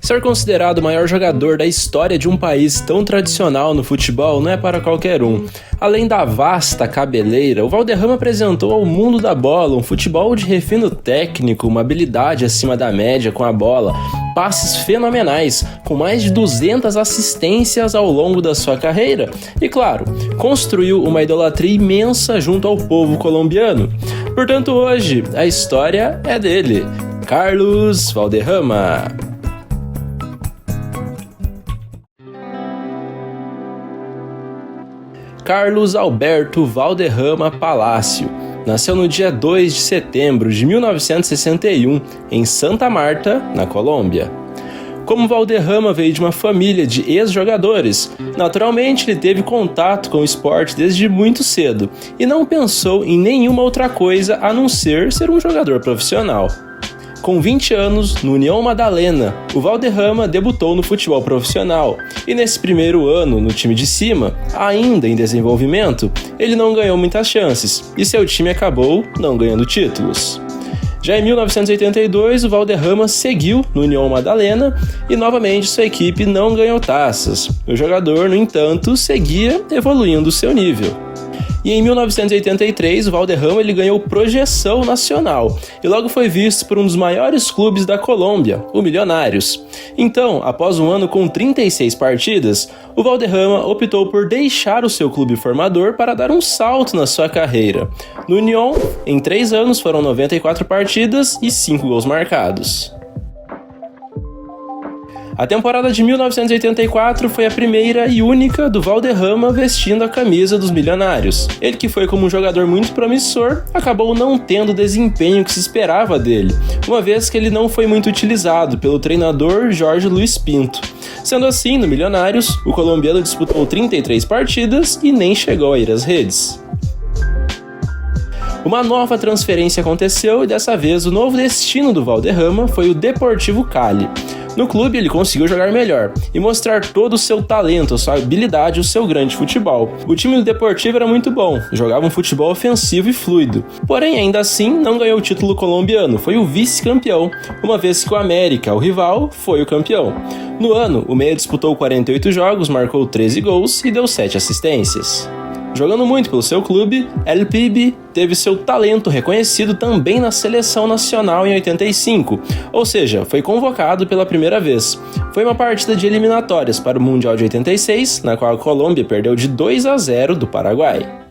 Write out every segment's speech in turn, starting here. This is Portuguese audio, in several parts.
Ser considerado o maior jogador da história de um país tão tradicional no futebol não é para qualquer um. Além da vasta cabeleira, o Valderrama apresentou ao mundo da bola um futebol de refino técnico, uma habilidade acima da média com a bola, passes fenomenais, com mais de 200 assistências ao longo da sua carreira e, claro, construiu uma idolatria imensa junto ao povo colombiano. Portanto, hoje, a história é dele, Carlos Valderrama. Carlos Alberto Valderrama Palácio nasceu no dia 2 de setembro de 1961 em Santa Marta, na Colômbia. Como Valderrama veio de uma família de ex-jogadores, naturalmente ele teve contato com o esporte desde muito cedo e não pensou em nenhuma outra coisa a não ser um jogador profissional. Com 20 anos, no União Madalena, o Valderrama debutou no futebol profissional e nesse primeiro ano, no time de cima, ainda em desenvolvimento, ele não ganhou muitas chances e seu time acabou não ganhando títulos. Já em 1982, o Valderrama seguiu no União Madalena e novamente sua equipe não ganhou taças. O jogador, no entanto, seguia evoluindo seu nível. E em 1983, o Valderrama ele ganhou projeção nacional e logo foi visto por um dos maiores clubes da Colômbia, o Millonarios. Então, após um ano com 36 partidas, o Valderrama optou por deixar o seu clube formador para dar um salto na sua carreira. No União, em 3 anos foram 94 partidas e 5 gols marcados. A temporada de 1984 foi a primeira e única do Valderrama vestindo a camisa dos Milionários. Ele, que foi como um jogador muito promissor, acabou não tendo o desempenho que se esperava dele, uma vez que ele não foi muito utilizado pelo treinador Jorge Luiz Pinto. Sendo assim, no Milionários, o colombiano disputou 33 partidas e nem chegou a ir às redes. Uma nova transferência aconteceu e dessa vez o novo destino do Valderrama foi o Deportivo Cali. No clube ele conseguiu jogar melhor e mostrar todo o seu talento, a sua habilidade e o seu grande futebol. O time do Deportivo era muito bom, jogava um futebol ofensivo e fluido. Porém, ainda assim, não ganhou o título colombiano, foi o vice-campeão, uma vez que o América, o rival, foi o campeão. No ano, o meia disputou 48 jogos, marcou 13 gols e deu 7 assistências. Jogando muito pelo seu clube, El Pibe teve seu talento reconhecido também na seleção nacional em 85, ou seja, foi convocado pela primeira vez. Foi uma partida de eliminatórias para o Mundial de 86, na qual a Colômbia perdeu de 2-0 do Paraguai.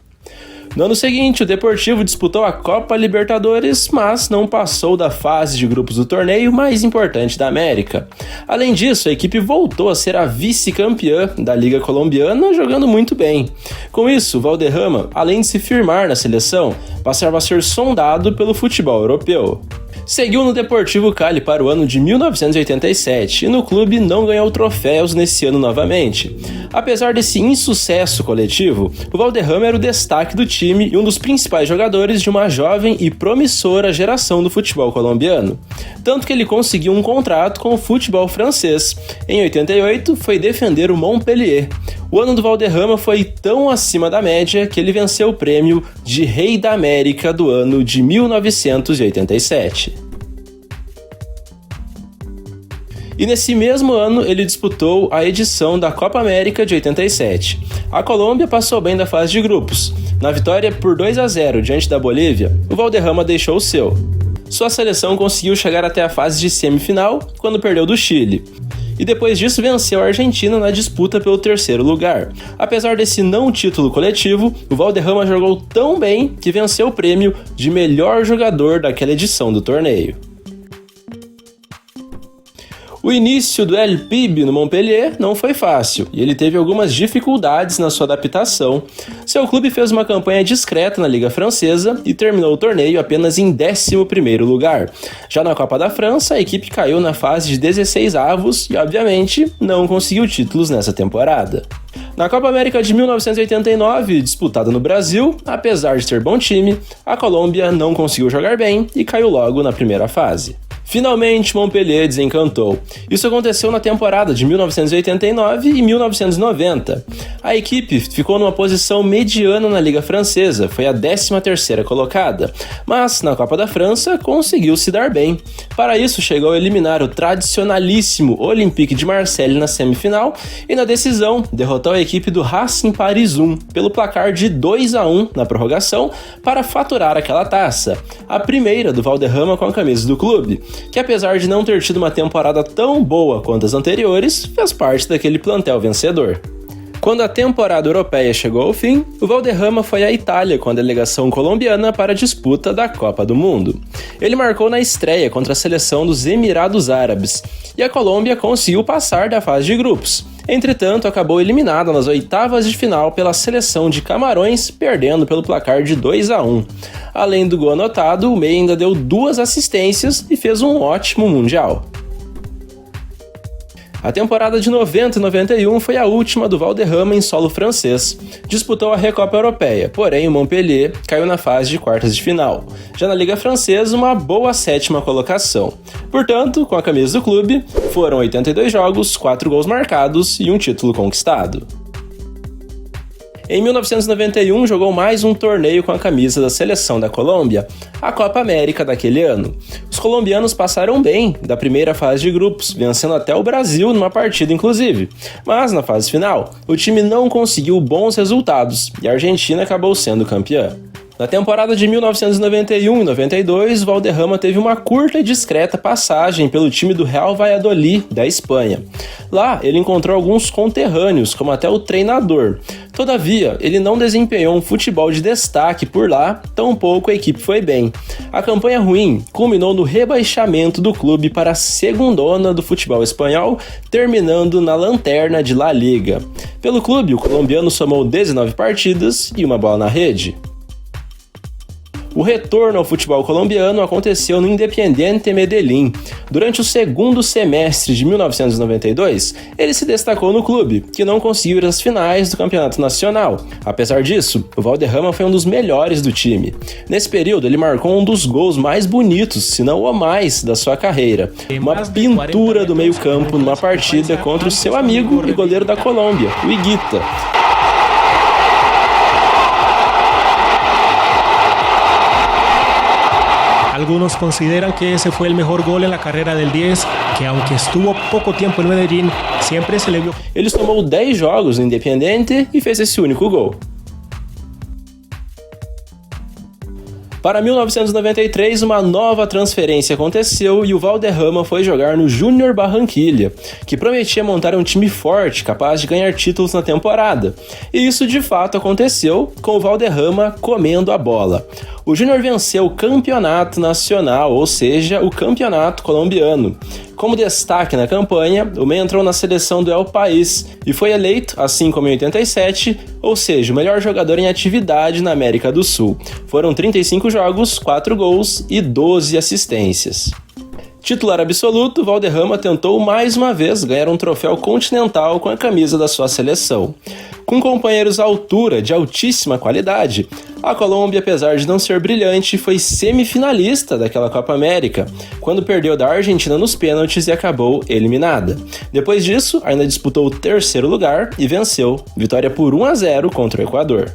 No ano seguinte, o Deportivo disputou a Copa Libertadores, mas não passou da fase de grupos do torneio mais importante da América. Além disso, a equipe voltou a ser a vice-campeã da Liga Colombiana, jogando muito bem. Com isso, o Valderrama, além de se firmar na seleção, passava a ser sondado pelo futebol europeu. Seguiu no Deportivo Cali para o ano de 1987 e no clube não ganhou troféus nesse ano novamente. Apesar desse insucesso coletivo, o Valderrama era o destaque do time e um dos principais jogadores de uma jovem e promissora geração do futebol colombiano. Tanto que ele conseguiu um contrato com o futebol francês. Em 88, foi defender o Montpellier. O ano do Valderrama foi tão acima da média que ele venceu o prêmio de Rei da América do ano de 1987. E nesse mesmo ano ele disputou a edição da Copa América de 87. A Colômbia passou bem da fase de grupos. Na vitória por 2-0 diante da Bolívia, o Valderrama deixou o seu. Sua seleção conseguiu chegar até a fase de semifinal quando perdeu do Chile. E depois disso venceu a Argentina na disputa pelo 3º lugar. Apesar desse não título coletivo, o Valderrama jogou tão bem que venceu o prêmio de melhor jogador daquela edição do torneio. O início do El Pibe no Montpellier não foi fácil e ele teve algumas dificuldades na sua adaptação. Seu clube fez uma campanha discreta na Liga Francesa e terminou o torneio apenas em 11º lugar. Já na Copa da França, a equipe caiu na fase de 16avos e, obviamente, não conseguiu títulos nessa temporada. Na Copa América de 1989, disputada no Brasil, apesar de ter bom time, a Colômbia não conseguiu jogar bem e caiu logo na primeira fase. Finalmente, Montpellier desencantou. Isso aconteceu na temporada de 1989 e 1990. A equipe ficou numa posição mediana na Liga Francesa, foi a 13ª colocada, mas na Copa da França conseguiu se dar bem. Para isso, chegou a eliminar o tradicionalíssimo Olympique de Marseille na semifinal e na decisão derrotou a equipe do Racing Paris 1 pelo placar de 2-1 na prorrogação para faturar aquela taça, a primeira do Valderrama com a camisa do clube, que apesar de não ter tido uma temporada tão boa quanto as anteriores, fez parte daquele plantel vencedor. Quando a temporada europeia chegou ao fim, o Valderrama foi à Itália com a delegação colombiana para a disputa da Copa do Mundo. Ele marcou na estreia contra a seleção dos Emirados Árabes, e a Colômbia conseguiu passar da fase de grupos. Entretanto, acabou eliminada nas oitavas de final pela seleção de Camarões, perdendo pelo placar de 2-1. Além do gol anotado, o meia ainda deu 2 assistências e fez um ótimo Mundial. A temporada de 90 e 91 foi a última do Valderrama em solo francês. Disputou a Recopa Europeia, porém o Montpellier caiu na fase de quartas de final. Já na Liga Francesa, uma boa 7ª colocação. Portanto, com a camisa do clube, foram 82 jogos, 4 gols marcados e um título conquistado. Em 1991, jogou mais um torneio com a camisa da seleção da Colômbia, a Copa América daquele ano. Os colombianos passaram bem da primeira fase de grupos, vencendo até o Brasil numa partida inclusive. Mas na fase final, o time não conseguiu bons resultados e a Argentina acabou sendo campeã. Na temporada de 1991 e 92, Valderrama teve uma curta e discreta passagem pelo time do Real Valladolid, da Espanha. Lá, ele encontrou alguns conterrâneos, como até o treinador. Todavia, ele não desempenhou um futebol de destaque por lá, tampouco a equipe foi bem. A campanha ruim culminou no rebaixamento do clube para a segundona do futebol espanhol, terminando na lanterna de La Liga. Pelo clube, o colombiano somou 19 partidas e uma bola na rede. O retorno ao futebol colombiano aconteceu no Independiente Medellín. Durante o segundo semestre de 1992, ele se destacou no clube, que não conseguiu ir às finais do Campeonato Nacional. Apesar disso, o Valderrama foi um dos melhores do time. Nesse período, ele marcou um dos gols mais bonitos, se não o mais, da sua carreira. Uma pintura do meio-campo numa partida contra o seu amigo e goleiro da Colômbia, o Higuita. Algunos consideran que ese fue el mejor gol en la carrera del 10, que aunque estuvo poco tiempo en Medellín, siempre se le vio. Ele tomou 10 jogos no Independiente e fez esse único gol. Para 1993, uma nova transferência aconteceu e o Valderrama foi jogar no Júnior Barranquilla, que prometia montar um time forte, capaz de ganhar títulos na temporada. E isso de fato aconteceu, com o Valderrama comendo a bola. O Júnior venceu o campeonato nacional, ou seja, o campeonato colombiano. Como destaque na campanha, o meia entrou na seleção do El País e foi eleito, assim como em 87, ou seja, o melhor jogador em atividade na América do Sul. Foram 35 jogos, 4 gols e 12 assistências. Titular absoluto, Valderrama tentou mais uma vez ganhar um troféu continental com a camisa da sua seleção. Com companheiros à altura, de altíssima qualidade, a Colômbia, apesar de não ser brilhante, foi semifinalista daquela Copa América, quando perdeu da Argentina nos pênaltis e acabou eliminada. Depois disso, ainda disputou o 3º lugar e venceu, vitória por 1-0 contra o Equador.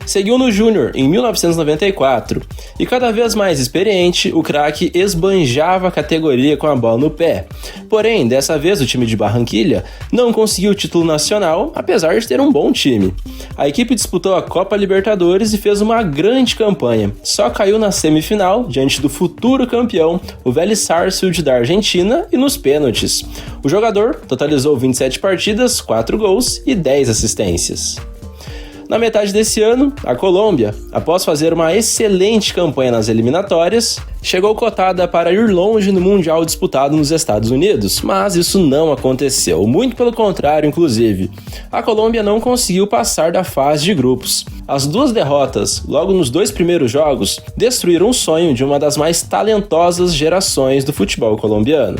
Seguiu no Júnior em 1994 e cada vez mais experiente, o craque esbanjava a categoria com a bola no pé. Porém, dessa vez o time de Barranquilla não conseguiu o título nacional, apesar de ter um bom time. A equipe disputou a Copa Libertadores e fez uma grande campanha, só caiu na semifinal diante do futuro campeão, o Vélez Sarsfield da Argentina, e nos pênaltis. O jogador totalizou 27 partidas, 4 gols e 10 assistências. Na metade desse ano, a Colômbia, após fazer uma excelente campanha nas eliminatórias, chegou cotada para ir longe no Mundial disputado nos Estados Unidos, mas isso não aconteceu, muito pelo contrário, inclusive. A Colômbia não conseguiu passar da fase de grupos. As 2 derrotas, logo nos 2 primeiros jogos, destruíram o sonho de uma das mais talentosas gerações do futebol colombiano.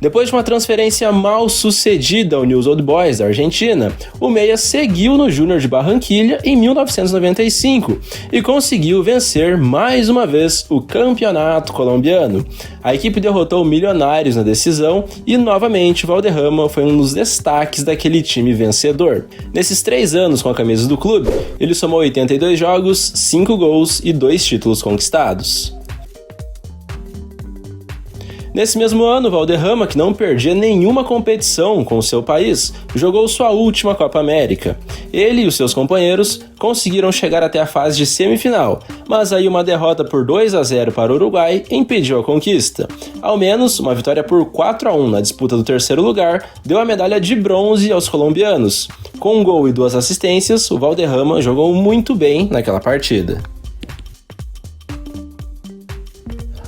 Depois de uma transferência mal sucedida ao Newell's Old Boys da Argentina, o meia seguiu no Júnior de Barranquilla em 1995 e conseguiu vencer mais uma vez o campeonato colombiano. A equipe derrotou o Millonarios na decisão e novamente o Valderrama foi um dos destaques daquele time vencedor. Nesses 3 anos com a camisa do clube, ele somou 82 jogos, 5 gols e 2 títulos conquistados. Nesse mesmo ano, o Valderrama, que não perdia nenhuma competição com o seu país, jogou sua última Copa América. Ele e os seus companheiros conseguiram chegar até a fase de semifinal, mas aí uma derrota por 2-0 para o Uruguai impediu a conquista. Ao menos, uma vitória por 4-1 na disputa do terceiro lugar deu a medalha de bronze aos colombianos. Com um gol e 2 assistências, o Valderrama jogou muito bem naquela partida.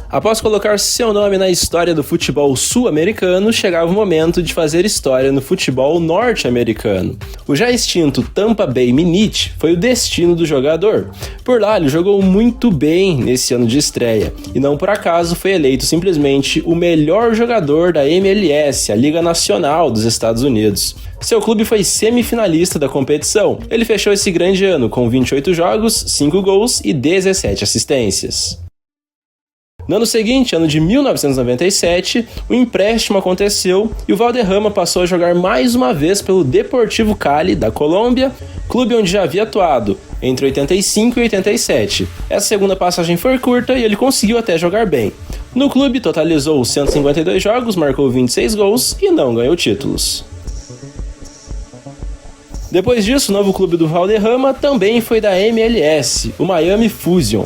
Após colocar seu nome na história do futebol sul-americano, chegava o momento de fazer história no futebol norte-americano. O já extinto Tampa Bay Minute foi o destino do jogador. Por lá, ele jogou muito bem nesse ano de estreia, e não por acaso foi eleito simplesmente o melhor jogador da MLS, a Liga Nacional dos Estados Unidos. Seu clube foi semifinalista da competição. Ele fechou esse grande ano com 28 jogos, 5 gols e 17 assistências. No ano seguinte, ano de 1997, o empréstimo aconteceu e o Valderrama passou a jogar mais uma vez pelo Deportivo Cali, da Colômbia, clube onde já havia atuado entre 85 e 87. Essa segunda passagem foi curta e ele conseguiu até jogar bem. No clube, totalizou 152 jogos, marcou 26 gols e não ganhou títulos. Depois disso, o novo clube do Valderrama também foi da MLS, o Miami Fusion,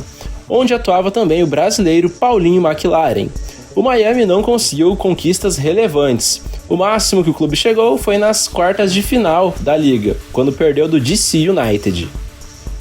onde atuava também o brasileiro Paulinho McLaren. O Miami não conseguiu conquistas relevantes. O máximo que o clube chegou foi nas quartas de final da liga, quando perdeu do DC United.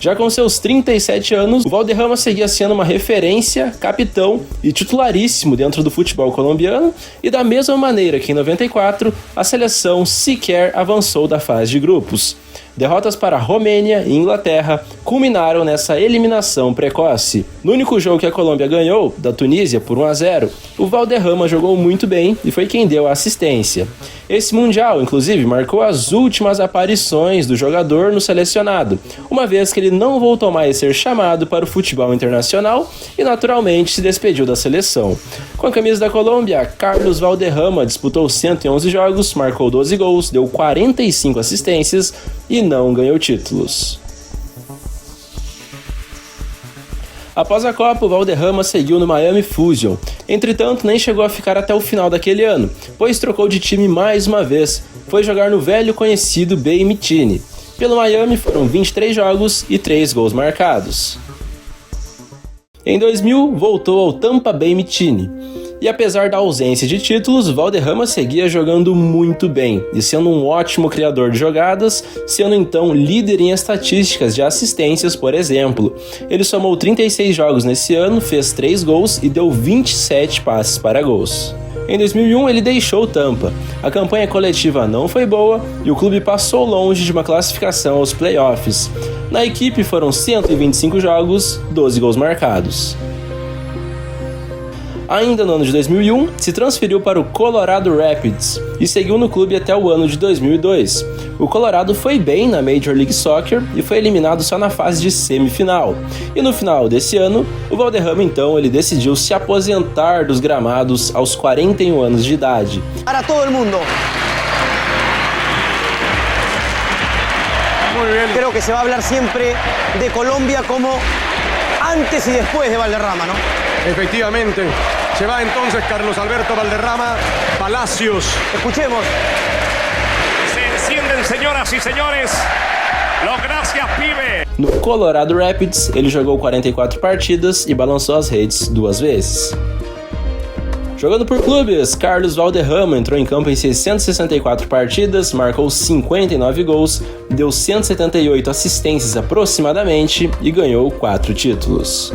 Já com seus 37 anos, o Valderrama seguia sendo uma referência, capitão e titularíssimo dentro do futebol colombiano, e da mesma maneira que em 94, a seleção sequer avançou da fase de grupos. Derrotas para a Romênia e Inglaterra culminaram nessa eliminação precoce. No único jogo que a Colômbia ganhou, da Tunísia por 1-0, o Valderrama jogou muito bem e foi quem deu a assistência. Esse Mundial, inclusive, marcou as últimas aparições do jogador no selecionado, uma vez que ele não voltou mais a ser chamado para o futebol internacional e naturalmente se despediu da seleção. Com a camisa da Colômbia, Carlos Valderrama disputou 111 jogos, marcou 12 gols, deu 45 assistências e não ganhou títulos. Após a Copa, o Valderrama seguiu no Miami Fusion. Entretanto, nem chegou a ficar até o final daquele ano, pois trocou de time mais uma vez. Foi jogar no velho conhecido Bay Mitini. Pelo Miami foram 23 jogos e 3 gols marcados. Em 2000, voltou ao Tampa Bay Mitini. E apesar da ausência de títulos, Valderrama seguia jogando muito bem e sendo um ótimo criador de jogadas, sendo então líder em estatísticas de assistências, por exemplo. Ele somou 36 jogos nesse ano, fez 3 gols e deu 27 passes para gols. Em 2001, ele deixou o Tampa. A campanha coletiva não foi boa e o clube passou longe de uma classificação aos playoffs. Na equipe foram 125 jogos, 12 gols marcados. Ainda no ano de 2001, se transferiu para o Colorado Rapids e seguiu no clube até o ano de 2002. O Colorado foi bem na Major League Soccer e foi eliminado só na fase de semifinal. E no final desse ano, o Valderrama então ele decidiu se aposentar dos gramados aos 41 anos de idade. Para todo mundo. Creo que se va a hablar siempre de Colombia como antes y después de Valderrama, ¿no? Efectivamente, se va entonces Carlos Alberto Valderrama Palacios. Escuchemos. Se encienden, señoras y señores. Los gracias, pibe. No Colorado Rapids, ele jogou 44 partidas e balançou as redes 2 vezes. Jogando por clubes, Carlos Valderrama entrou em campo em 664 partidas, marcou 59 gols, deu 178 assistências aproximadamente e ganhou 4 títulos.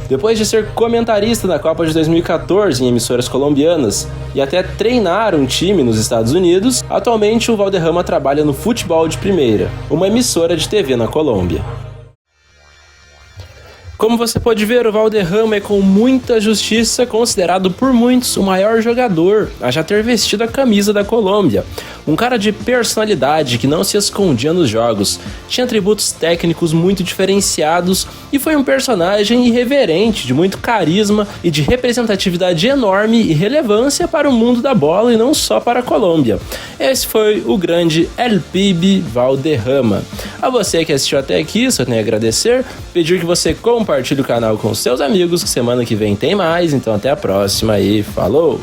Depois de ser comentarista na Copa de 2014 em emissoras colombianas e até treinar um time nos Estados Unidos, atualmente o Valderrama trabalha no Futebol de Primeira, uma emissora de TV na Colômbia. Como você pode ver, o Valderrama é com muita justiça considerado por muitos o maior jogador a já ter vestido a camisa da Colômbia. Um cara de personalidade que não se escondia nos jogos, tinha atributos técnicos muito diferenciados e foi um personagem irreverente, de muito carisma e de representatividade enorme e relevância para o mundo da bola e não só para a Colômbia. Esse foi o grande El Pibe Valderrama. A você que assistiu até aqui, só tenho a agradecer, pedir que você compartilhe o canal com seus amigos, que semana que vem tem mais, então até a próxima e falou!